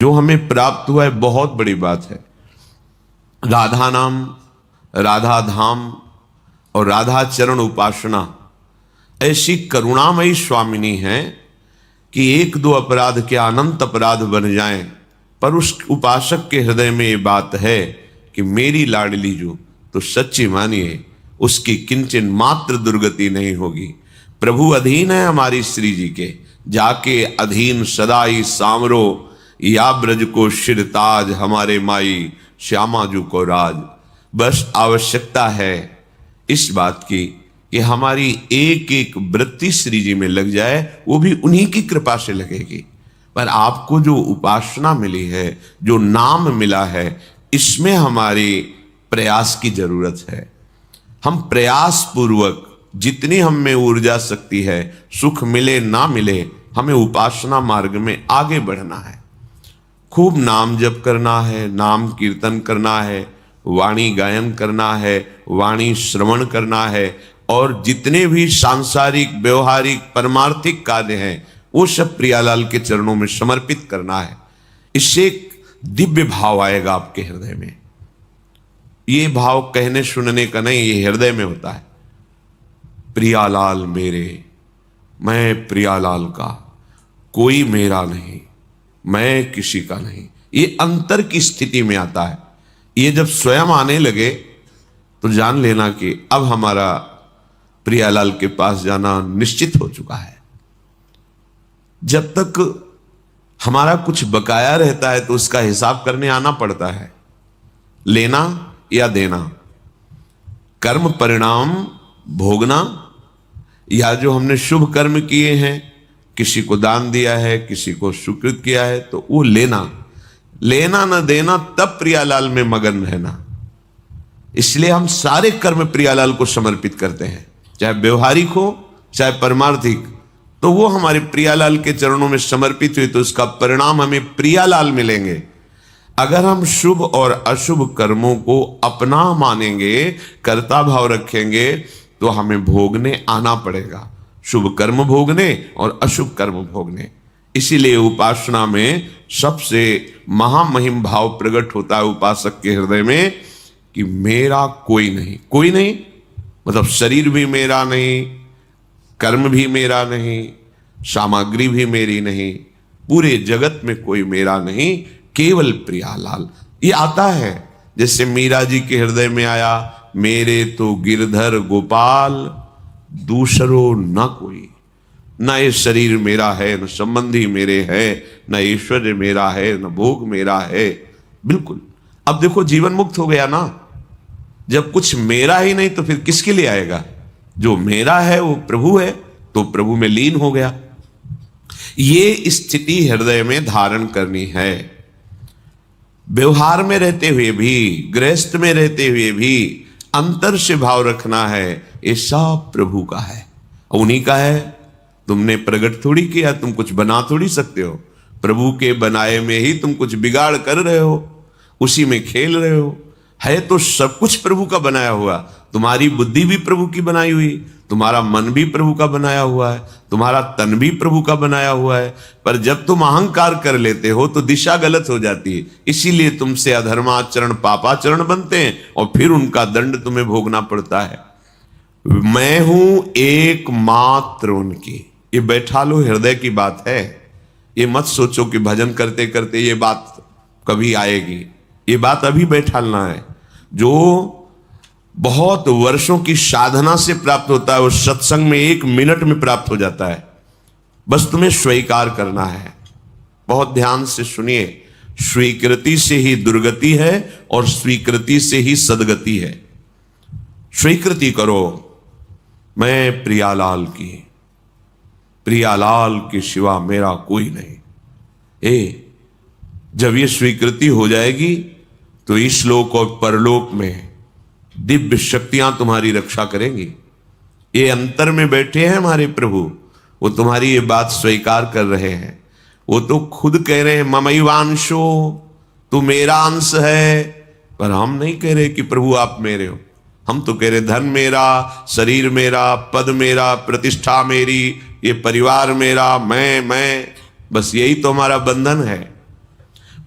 जो हमें प्राप्त हुआ है बहुत बड़ी बात है। राधा नाम, राधा धाम और राधा चरण उपासना ऐसी करुणामयी स्वामिनी है कि एक दो अपराध के अनंत अपराध बन जाएं, पर उस उपासक के हृदय में ये बात है कि मेरी लाडली जो, तो सच्ची मानिए उसकी किंचन मात्र दुर्गति नहीं होगी। प्रभु अधीन है हमारी श्री जी के, जाके अधीन सदाई सामरो, या ब्रज को शिरताज हमारे माई श्यामा जू को राज। बस आवश्यकता है इस बात की कि हमारी एक एक वृत्ति श्री जी में लग जाए, वो भी उन्हीं की कृपा से लगेगी। पर आपको जो उपासना मिली है, जो नाम मिला है, इसमें हमारी प्रयास की जरूरत है। हम प्रयास पूर्वक जितनी हम में ऊर्जा शक्ति है, सुख मिले ना मिले, हमें उपासना मार्ग में आगे बढ़ना है। खूब नाम जप करना है, नाम कीर्तन करना है, वाणी गायन करना है, वाणी श्रवण करना है, और जितने भी सांसारिक व्यवहारिक परमार्थिक कार्य हैं वो सब प्रियालाल के चरणों में समर्पित करना है। इससे एक दिव्य भाव आएगा आपके हृदय में। ये भाव कहने सुनने का नहीं, ये हृदय में होता है। प्रियालाल मेरे, मैं प्रियालाल का, कोई मेरा नहीं, मैं किसी का नहीं, ये अंतर की स्थिति में आता है। ये जब स्वयं आने लगे तो जान लेना कि अब हमारा प्रियालाल के पास जाना निश्चित हो चुका है। जब तक हमारा कुछ बकाया रहता है तो उसका हिसाब करने आना पड़ता है, लेना या देना, कर्म परिणाम भोगना, या जो हमने शुभ कर्म किए हैं, किसी को दान दिया है, किसी को स्वीकृत किया है, तो वो लेना, लेना न देना, तब प्रियालाल में मगन रहना। इसलिए हम सारे कर्म प्रियालाल को समर्पित करते हैं, चाहे व्यवहारिक हो चाहे परमार्थिक, तो वो हमारे प्रियालाल के चरणों में समर्पित हुए तो उसका परिणाम हमें प्रियालाल मिलेंगे। अगर हम शुभ और अशुभ कर्मों को अपना मानेंगे, कर्ता भाव रखेंगे, तो हमें भोगने आना पड़ेगा, शुभ कर्म भोगने और अशुभ कर्म भोगने। इसीलिए उपासना में सबसे महामहिम भाव प्रकट होता है उपासक के हृदय में कि मेरा कोई नहीं। कोई नहीं मतलब शरीर भी मेरा नहीं, कर्म भी मेरा नहीं, सामग्री भी मेरी नहीं, पूरे जगत में कोई मेरा नहीं, केवल प्रियालाल। ये आता है जैसे मीरा जी के हृदय में आया, मेरे तो गिरधर गोपाल दूसरो न कोई। न ये शरीर मेरा है, न संबंधी मेरे है, न ऐश्वर्य मेरा है, न भोग मेरा है। बिल्कुल। अब देखो जीवन मुक्त हो गया ना। जब कुछ मेरा ही नहीं तो फिर किसके लिए आएगा? जो मेरा है वो प्रभु है, तो प्रभु में लीन हो गया। ये स्थिति हृदय में धारण करनी है। व्यवहार में रहते हुए भी, गृहस्थ में रहते हुए भी अंतर से भाव रखना है, ये सब प्रभु का है, उन्हीं का है। तुमने प्रकट थोड़ी किया, तुम कुछ बना थोड़ी सकते हो। प्रभु के बनाए में ही तुम कुछ बिगाड़ कर रहे हो, उसी में खेल रहे हो। है तो सब कुछ प्रभु का बनाया हुआ। तुम्हारी बुद्धि भी प्रभु की बनाई हुई, तुम्हारा मन भी प्रभु का बनाया हुआ है, तुम्हारा तन भी प्रभु का बनाया हुआ है। पर जब तुम अहंकार कर लेते हो तो दिशा गलत हो जाती है। इसीलिए तुमसे अधर्माचरण पापाचरण बनते हैं और फिर उनका दंड तुम्हें भोगना पड़ता है। मैं हूं एकमात्र उनकी। ये बैठा लो, हृदय की बात है। ये मत सोचो कि भजन करते करते ये बात कभी आएगी। ये बात अभी बैठालना है। जो बहुत वर्षों की साधना से प्राप्त होता है, वो सत्संग में 1 मिनट में प्राप्त हो जाता है। बस तुम्हें स्वीकार करना है। बहुत ध्यान से सुनिए। स्वीकृति से ही दुर्गति है और स्वीकृति से ही सदगति है। स्वीकृति करो, मैं प्रियालाल की, प्रियालाल के सिवा मेरा कोई नहीं। जब ये स्वीकृति हो जाएगी तो इस लोक और परलोक में दिव्य शक्तियां तुम्हारी रक्षा करेंगी। ये अंतर में बैठे हैं हमारे प्रभु, वो तुम्हारी ये बात स्वीकार कर रहे हैं। वो तो खुद कह रहे हैं ममैवांशो, तू मेरा अंश है। पर हम नहीं कह रहे कि प्रभु आप मेरे हो। हम तो कह रहे धन मेरा, शरीर मेरा, पद मेरा, प्रतिष्ठा मेरी, ये परिवार मेरा, मैं। बस यही तो हमारा बंधन है।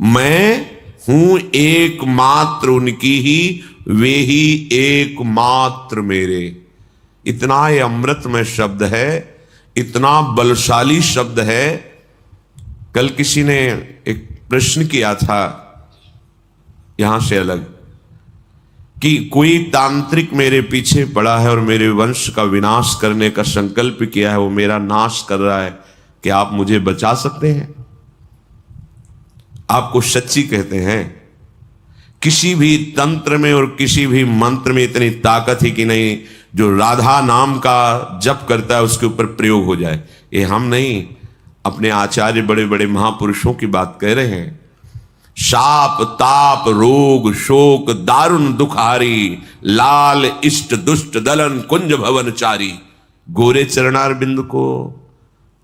मैं हूं एकमात्र उनकी ही, वे ही एकमात्र मेरे। इतना ये अमृतमय शब्द है, इतना बलशाली शब्द है। कल किसी ने एक प्रश्न किया था यहां से अलग, कि कोई तांत्रिक मेरे पीछे पड़ा है और मेरे वंश का विनाश करने का संकल्प किया है, वो मेरा नाश कर रहा है, क्या आप मुझे बचा सकते हैं? आपको सच्ची कहते हैं, किसी भी तंत्र में और किसी भी मंत्र में इतनी ताकत ही कि नहीं जो राधा नाम का जप करता है उसके ऊपर प्रयोग हो जाए। ये हम नहीं, अपने आचार्य बड़े बड़े महापुरुषों की बात कह रहे हैं। शाप ताप रोग शोक दारुण दुखारी, लाल इष्ट दुष्ट दलन कुंज भवन चारी। गोरे चरणार बिंदु को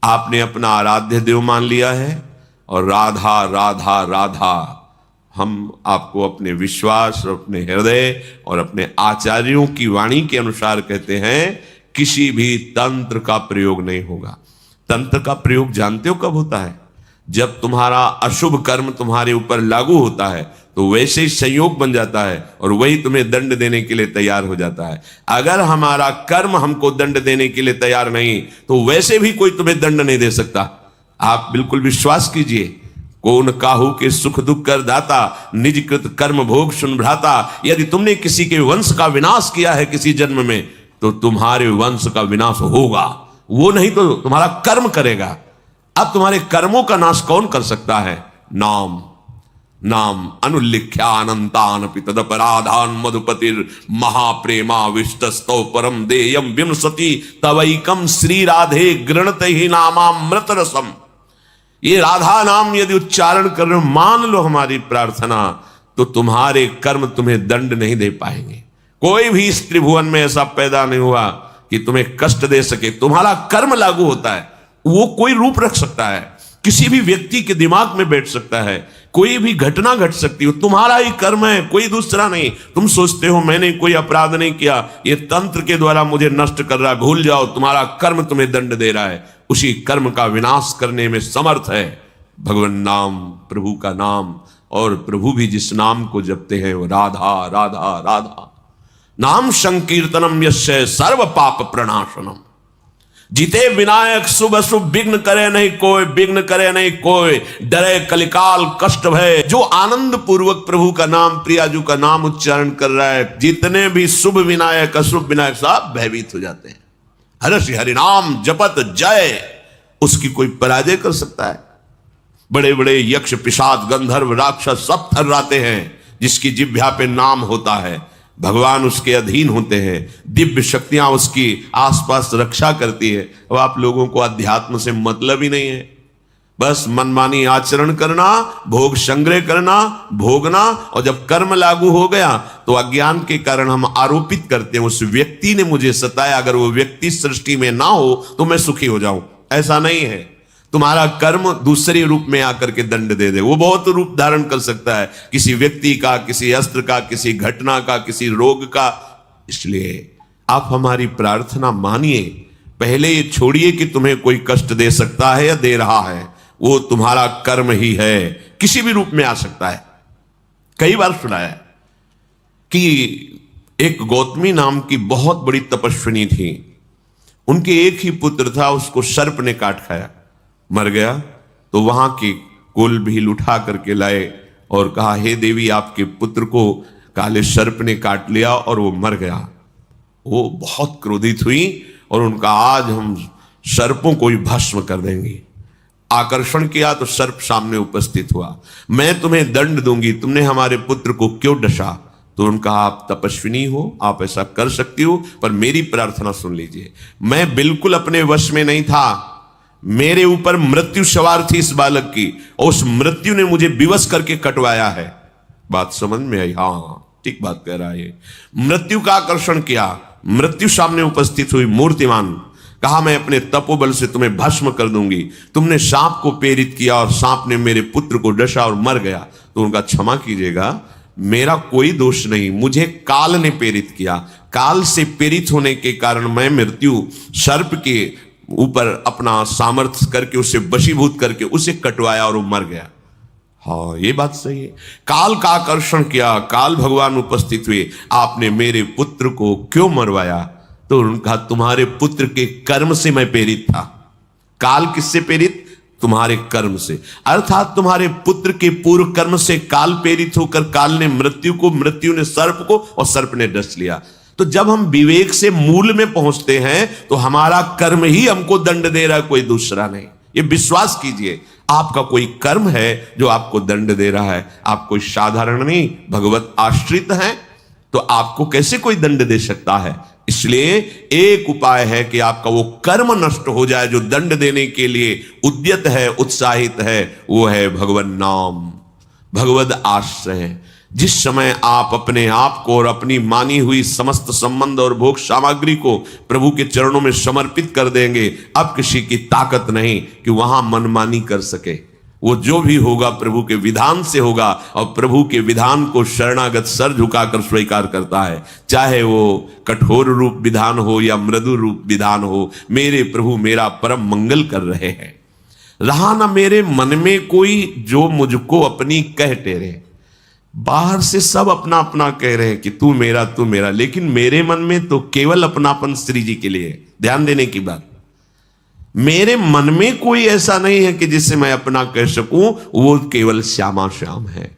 आपने अपना आराध्य देव मान लिया है और राधा राधा राधा हम आपको अपने विश्वास और अपने हृदय और अपने आचार्यों की वाणी के अनुसार कहते हैं, किसी भी तंत्र का प्रयोग नहीं होगा। तंत्र का प्रयोग जानते हो कब होता है? जब तुम्हारा अशुभ कर्म तुम्हारे ऊपर लागू होता है तो वैसे ही संयोग बन जाता है और वही तुम्हें दंड देने के लिए तैयार हो जाता है। अगर हमारा कर्म हमको दंड देने के लिए तैयार नहीं तो वैसे भी कोई तुम्हें दंड नहीं दे सकता। आप बिल्कुल विश्वास कीजिए, कौन काहू के सुख दुख कर दाता, निज कृत कर्म भोग सुन भ्राता। यदि तुमने किसी के वंश का विनाश किया है किसी जन्म में तो तुम्हारे वंश का विनाश होगा, वो नहीं तो तुम्हारा कर्म करेगा। अब तुम्हारे कर्मों का नाश कौन कर सकता है? नाम नाम अनुल्लिख्यानंतान तदपराधान मधुपतिर महाप्रेमा विष्टस्तौ परम देयम विमसति तवैकम श्री राधे गृणत ही नामामृत रसम। ये राधा नाम यदि उच्चारण कर रहे हो, मान लो हमारी प्रार्थना, तो तुम्हारे कर्म तुम्हें दंड नहीं दे पाएंगे। कोई भी इस त्रिभुवन में ऐसा पैदा नहीं हुआ कि तुम्हें कष्ट दे सके। तुम्हारा कर्म लागू होता है, वो कोई रूप रख सकता है, किसी भी व्यक्ति के दिमाग में बैठ सकता है, कोई भी घटना घट सकती हो, तुम्हारा ही कर्म है, कोई दूसरा नहीं। तुम सोचते हो मैंने कोई अपराध नहीं किया, ये तंत्र के द्वारा मुझे नष्ट कर रहा है, भूल जाओ, तुम्हारा कर्म तुम्हें दंड दे रहा है। उसी कर्म का विनाश करने में समर्थ है भगवान नाम, प्रभु का नाम। और प्रभु भी जिस नाम को जपते हैं वो राधा राधा राधा। नाम संकीर्तनम यस्य सर्व पाप प्रणाशनम। जीते विनायक शुभ अशुभ विघ्न करे नहीं कोई, विघ्न करे नहीं कोई, डरे कलिकाल कष्ट भय। जो आनंद पूर्वक प्रभु का नाम, प्रियाजू का नाम उच्चारण कर रहा है, जितने भी शुभ विनायक अशुभ विनायक सब भयभीत हो जाते हैं। हर्ष हरिनाम जपत जय, उसकी कोई पराजय कर सकता है? बड़े बड़े यक्ष पिशाच गंधर्व राक्षस सब थर्राते हैं जिसकी जिह्वा पे नाम होता है। भगवान उसके अधीन होते हैं, दिव्य शक्तियां उसकी आसपास रक्षा करती है। अब आप लोगों को अध्यात्म से मतलब ही नहीं है, बस मनमानी आचरण करना, भोग संग्रह करना, भोगना, और जब कर्म लागू हो गया तो अज्ञान के कारण हम आरोपित करते हैं उस व्यक्ति ने मुझे सताया, अगर वो व्यक्ति सृष्टि में ना हो तो मैं सुखी हो जाऊं। ऐसा नहीं है। तुम्हारा कर्म दूसरे रूप में आकर के दंड दे दे। वो बहुत रूप धारण कर सकता है, किसी व्यक्ति का, किसी अस्त्र का, किसी घटना का, किसी रोग का। इसलिए आप हमारी प्रार्थना मानिए। पहले ये छोड़िए कि तुम्हें कोई कष्ट दे सकता है या दे रहा है, वो तुम्हारा कर्म ही है, किसी भी रूप में आ सकता है। कई बार सुनाया कि एक गौतमी नाम की बहुत बड़ी तपस्विनी थी, उनके एक ही पुत्र था, उसको सर्प ने काट खाया, मर गया। तो वहां के कुल भील उठा करके लाए और कहा, हे देवी आपके पुत्र को काले सर्प ने काट लिया और वो मर गया। वो बहुत क्रोधित हुई और उनका आज हम सर्पों को ही भस्म कर देंगे। आकर्षण किया तो सर्प सामने उपस्थित हुआ, मैं तुम्हें दंड दूंगी, तुमने हमारे पुत्र को क्यों डसा? तो उनका, आप तपस्विनी हो, आप ऐसा कर सकती हो, पर मेरी प्रार्थना सुन लीजिए। मैं बिल्कुल अपने वश में नहीं था, मेरे ऊपर मृत्यु सवार थी इस बालक की, और उस मृत्यु ने मुझे विवश करके कटवाया है। बात समझ में आई? हाँ, ठीक बात कह रहा है। मृत्यु का आकर्षण किया, मृत्यु सामने उपस्थित हुई मूर्तिमान, कहा मैं अपने तपोबल से तुम्हें भस्म कर दूंगी। तुमने सांप को प्रेरित किया और सांप ने मेरे पुत्र को डसा और मर गया। तो उनका, क्षमा कीजिएगा, मेरा कोई दोष नहीं, मुझे काल ने प्रेरित किया। काल से प्रेरित होने के कारण मैं मृत्यु सर्प के ऊपर अपना सामर्थ्य करके उसे वशीभूत करके उसे कटवाया और वो मर गया। हाँ, ये बात सही है। काल का आकर्षण किया, काल भगवान उपस्थित हुए, आपने मेरे पुत्र को क्यों मरवाया? तो उनका तुम्हारे पुत्र के कर्म से मैं प्रेरित था। काल किससे प्रेरित? तुम्हारे कर्म से। अर्थात तुम्हारे पुत्र के पूर्व कर्म से काल प्रेरित होकर काल ने मृत्यु को, मृत्यु ने सर्प को, और सर्प ने डस लिया। तो जब हम विवेक से मूल में पहुंचते हैं तो हमारा कर्म ही हमको दंड दे रहा है, कोई दूसरा नहीं। ये विश्वास कीजिए, आपका कोई कर्म है जो आपको दंड दे रहा है। आप कोई साधारण नहीं, भगवत आश्रित हैं, तो आपको कैसे कोई दंड दे सकता है? इसलिए एक उपाय है कि आपका वो कर्म नष्ट हो जाए जो दंड देने के लिए उद्यत है, उत्साहित है, वो है भगवन नाम, भगवद आश्रय। जिस समय आप अपने आप को और अपनी मानी हुई समस्त संबंध और भोग सामग्री को प्रभु के चरणों में समर्पित कर देंगे, अब किसी की ताकत नहीं कि वहां मनमानी कर सके। वो जो भी होगा प्रभु के विधान से होगा, और प्रभु के विधान को शरणागत सर झुकाकर स्वीकार करता है। चाहे वो कठोर रूप विधान हो या मृदु रूप विधान हो, मेरे प्रभु मेरा परम मंगल कर रहे हैं। रहा ना मेरे मन में कोई जो मुझको अपनी कह टेरे। बाहर से सब अपना अपना कह रहे हैं कि तू मेरा, लेकिन मेरे मन में तो केवल अपनापन श्री जी के लिए। ध्यान देने की बात, मेरे मन में कोई ऐसा नहीं है कि जिसे मैं अपना कह सकूं, वो केवल श्यामा श्याम है।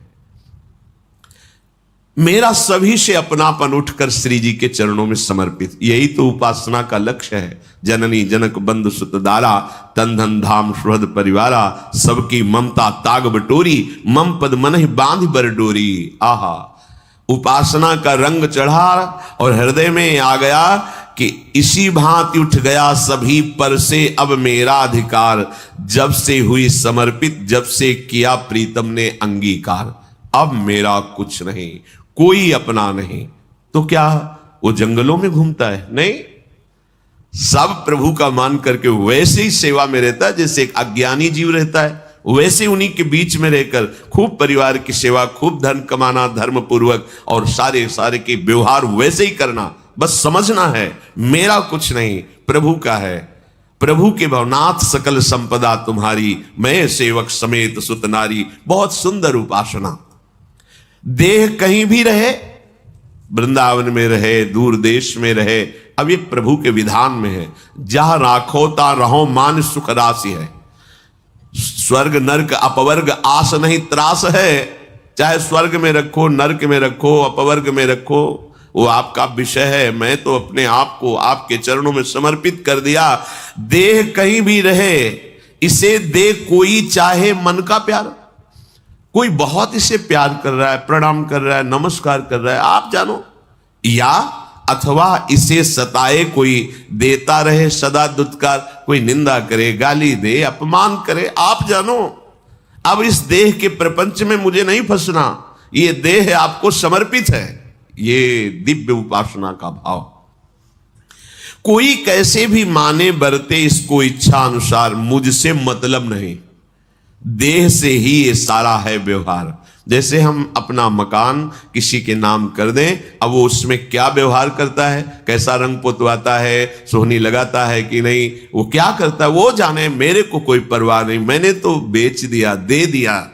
मेरा सभी से अपनापन उठकर श्री जी के चरणों में समर्पित, यही तो उपासना का लक्ष्य है। जननी जनक बंधु सुत दारा, तन धन धाम सुहृद परिवारा, सबकी ममता ताग बटोरी, मम पद मन ही बांध बर डोरी। आहा, उपासना का रंग चढ़ा और हृदय में आ गया कि इसी भांति उठ गया सभी पर से अब मेरा अधिकार। जब से हुई समर्पित, जब से किया प्रीतम ने अंगीकार, अब मेरा कुछ नहीं, कोई अपना नहीं। तो क्या वो जंगलों में घूमता है? नहीं, सब प्रभु का मान करके वैसे ही सेवा में रहता है जैसे एक अज्ञानी जीव रहता है। वैसे उन्हीं के बीच में रहकर खूब परिवार की सेवा, खूब धन कमाना धर्म पूर्वक, और सारे के व्यवहार वैसे ही करना। बस समझना है मेरा कुछ नहीं, प्रभु का है। प्रभु के भवनाथ सकल संपदा तुम्हारी, मैं सेवक समेत सुत नारी। बहुत सुंदर उपासना। देह कहीं भी रहे, वृंदावन में रहे, दूर देश में रहे, अब ये प्रभु के विधान में है। जहां राखो ता रहो मान सुख राशि है। स्वर्ग नरक अपवर्ग आस नहीं त्रास है। चाहे स्वर्ग में रखो, नरक में रखो, अपवर्ग में रखो, वो आपका विषय है। मैं तो अपने आप को आपके चरणों में समर्पित कर दिया। देह कहीं भी रहे, इसे दे कोई चाहे मन का प्यार। कोई बहुत इसे प्यार कर रहा है, प्रणाम कर रहा है, नमस्कार कर रहा है, आप जानो, या अथवा इसे सताए कोई, देता रहे सदा दुत्कार, कोई निंदा करे, गाली दे, अपमान करे, आप जानो। अब इस देह के प्रपंच में मुझे नहीं फंसना, ये देह आपको समर्पित है। ये दिव्य उपासना का भाव। कोई कैसे भी माने बरते इसको इच्छा अनुसार, मुझसे मतलब नहीं, देह से ही ये सारा है व्यवहार। जैसे हम अपना मकान किसी के नाम कर दें, अब वो उसमें क्या व्यवहार करता है, कैसा रंग पोतवाता है, सोहनी लगाता है कि नहीं, वो क्या करता है वो जाने, मेरे को कोई परवाह नहीं, मैंने तो बेच दिया, दे दिया।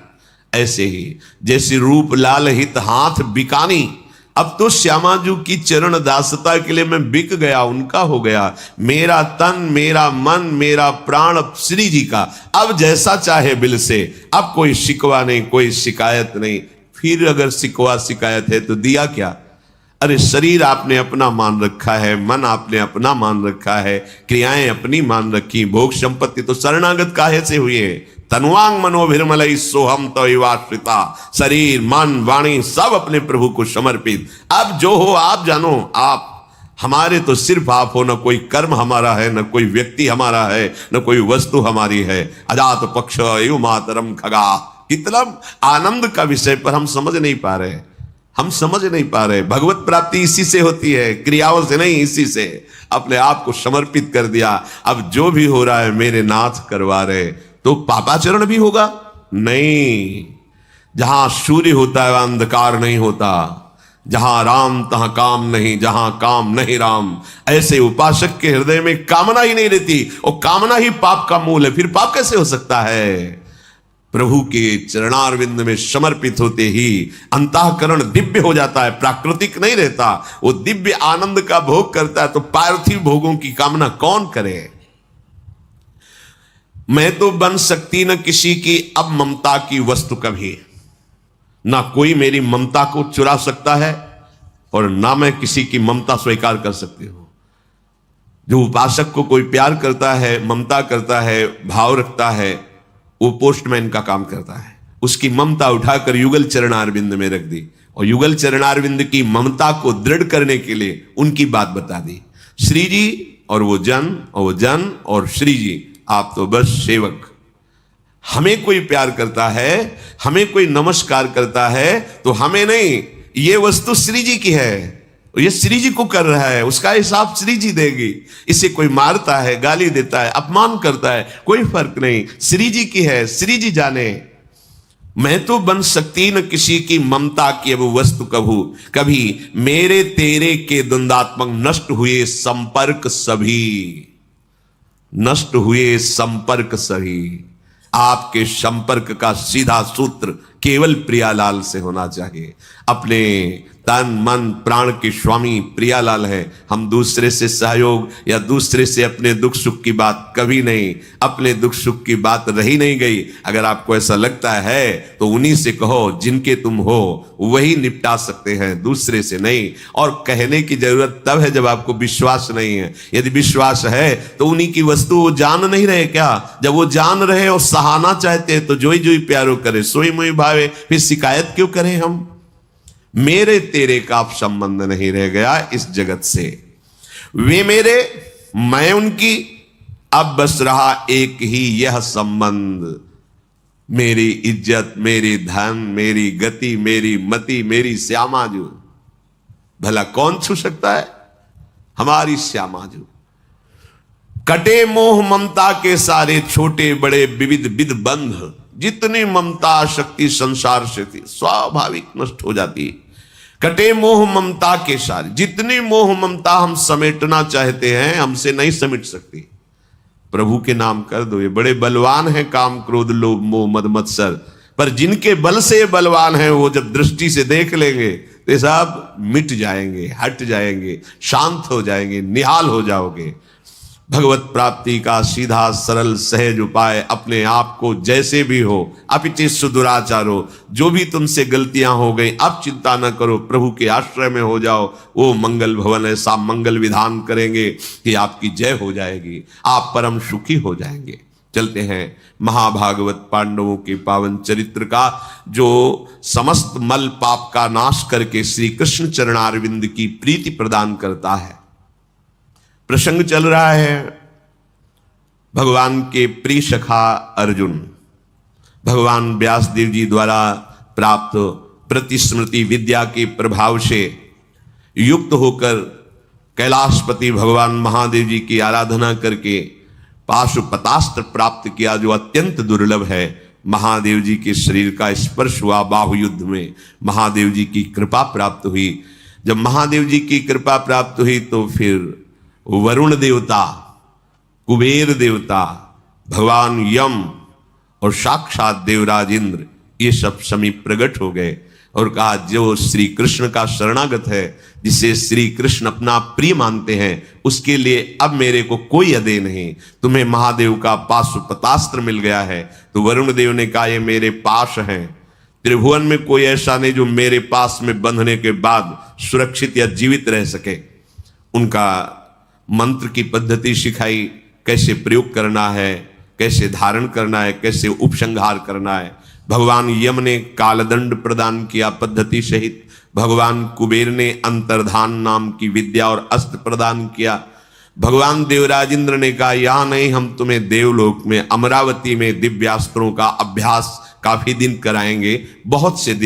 ऐसे ही जैसे रूप लाल हित हाथ बिकानी, अब तो श्यामाजू की चरण दासता के लिए मैं बिक गया, उनका हो गया। मेरा तन, मेरा मन, मेरा प्राण श्री जी का। अब जैसा चाहे बिल से, अब कोई शिकवा नहीं, कोई शिकायत नहीं। फिर अगर शिकवा शिकायत है तो दिया क्या? अरे शरीर आपने अपना मान रखा है, मन आपने अपना मान रखा है, क्रियाएं अपनी मान रखी, भोग संपत्ति तो शरणागत काहे से हुई है। तनुवांग मनोभिर्मलई सोहम तवाश्रिता, शरीर मन वाणी सब अपने प्रभु को समर्पित। अब जो हो आप जानो, आप हमारे तो सिर्फ आप हो, न कोई कर्म हमारा है, न कोई व्यक्ति हमारा है, न कोई वस्तु हमारी है। अजात पक्ष एवं मातरम खगा, कितना आनंद का विषय पर हम समझ नहीं पा रहे, हम समझ नहीं पा रहे। भगवत प्राप्ति इसी से होती है, क्रियाओं से नहीं, इसी से। अपने आप को समर्पित कर दिया। अब जो भी हो रहा है मेरे नाथ करवा रहे, तो पापाचरण भी होगा नहीं। जहां सूर्य होता है अंधकार नहीं होता, जहां राम तहां काम नहीं, जहां काम नहीं राम। ऐसे उपासक के हृदय में कामना ही नहीं रहती, और कामना ही पाप का मूल है। फिर पाप कैसे हो सकता है? प्रभु के चरणारविंद में समर्पित होते ही अंतःकरण दिव्य हो जाता है, प्राकृतिक नहीं रहता, वो दिव्य आनंद का भोग करता है। तो पार्थिव भोगों की कामना कौन करे। मैं तो बन सकती न किसी की अब ममता की वस्तु कभी, ना कोई मेरी ममता को चुरा सकता है और ना मैं किसी की ममता स्वीकार कर सकती हूं। जो उपासक को कोई प्यार करता है, ममता करता है, भाव रखता है, वो पोस्टमैन का काम करता है। उसकी ममता उठाकर युगल चरणारविंद में रख दी और युगल चरणारविंद की ममता को दृढ़ करने के लिए उनकी बात बता दी। श्री जी और वो जन और श्री जी, आप तो बस सेवक। हमें कोई प्यार करता है, हमें कोई नमस्कार करता है तो हमें नहीं, ये वस्तु श्री जी की है, ये श्री जी को कर रहा है, उसका हिसाब श्री जी देगी। इसे कोई मारता है, गाली देता है, अपमान करता है, कोई फर्क नहीं, श्री जी की है, श्री जी जाने। मैं तो बन सकती न किसी की ममता की अब वस्तु कभी मेरे तेरे के द्वंद्वात्मक नष्ट हुए संपर्क सभी, नष्ट हुए संपर्क सभी। आपके संपर्क का सीधा सूत्र केवल प्रियालाल से होना चाहिए। अपने तन मन प्राण के स्वामी प्रियालाल है। हम दूसरे से सहयोग या दूसरे से अपने दुख सुख की बात कभी नहीं, अपने दुख सुख की बात रही नहीं गई। अगर आपको ऐसा लगता है तो उन्हीं से कहो, जिनके तुम हो वही निपटा सकते हैं, दूसरे से नहीं। और कहने की जरूरत तब है जब आपको विश्वास नहीं है। यदि विश्वास है तो उन्हीं की वस्तु वो जान नहीं रहे क्या? जब वो जान रहे और सहाना चाहते हैं तो जोई जोई प्यारो करे, सोई मोई भावे, फिर शिकायत क्यों करें हम? मेरे तेरे का अब संबंध नहीं रह गया इस जगत से। वे मेरे, मैं उनकी, अब बस रहा एक ही यह संबंध। मेरी इज्जत, मेरी धन, मेरी गति, मेरी मति, मेरी श्यामाजू, भला कौन छू सकता है? हमारी श्यामाजू। कटे मोह ममता के सारे छोटे बड़े विविध विध बंध। जितनी ममता शक्ति संसार से थी स्वाभाविक नष्ट हो जाती। कटे मोह ममता के सारे, जितनी मोह ममता हम समेटना चाहते हैं हमसे नहीं समेट सकती। प्रभु के नाम कर दो। ये बड़े बलवान हैं, काम क्रोध लोभ मोह मद मत्सर, पर जिनके बल से बलवान हैं वो जब दृष्टि से देख लेंगे तो ये सब मिट जाएंगे, हट जाएंगे, शांत हो जाएंगे, निहाल हो जाओगे। भगवत प्राप्ति का सीधा सरल सहज उपाय, अपने आप को जैसे भी हो अपिचित सुदुराचारो, जो भी तुमसे गलतियां हो गई अब चिंता न करो, प्रभु के आश्रय में हो जाओ। वो मंगल भवन ऐसा मंगल विधान करेंगे कि आपकी जय हो जाएगी, आप परम सुखी हो जाएंगे। चलते हैं महाभागवत पांडवों के पावन चरित्र का, जो समस्त मल पाप का नाश करके श्री कृष्ण चरणारविंद की प्रीति प्रदान करता है। प्रसंग चल रहा है भगवान के प्रिय सखा अर्जुन, भगवान व्यासदेव जी द्वारा प्राप्त प्रतिस्मृति विद्या के प्रभाव से युक्त होकर कैलाशपति भगवान महादेव जी की आराधना करके पाशुपतास्त्र प्राप्त किया, जो अत्यंत दुर्लभ है। महादेव जी के शरीर का स्पर्श हुआ बाहुयुद्ध में, महादेव जी की कृपा प्राप्त हुई। जब महादेव जी की कृपा प्राप्त हुई तो फिर वरुण देवता, कुबेर देवता, भगवान यम और साक्षात देवराज इंद्र, ये सब समीप प्रकट हो गए और कहा, जो श्री कृष्ण का शरणागत है, जिसे श्री कृष्ण अपना प्रिय मानते हैं, उसके लिए अब मेरे को कोई अदे नहीं। तुम्हें महादेव का पाशुपतास्त्र मिल गया है। तो वरुण देव ने कहा, ये मेरे पास है, त्रिभुवन में कोई ऐसा नहीं जो मेरे पास में बंधने के बाद सुरक्षित या जीवित रह सके। उनका मंत्र की पद्धति सिखाई, कैसे प्रयोग करना है, कैसे धारण करना है, कैसे उपसंहार करना है। भगवान यम ने कालदंड प्रदान किया पद्धति सहित, भगवान कुबेर ने अंतर्धान नाम की विद्या और अस्त्र प्रदान किया। भगवान देवराजेंद्र ने कहा, यहां नहीं, हम तुम्हें देवलोक में अमरावती में दिव्यास्त्रों का अभ्यास काफी दिन कराएंगे, बहुत से दिव्य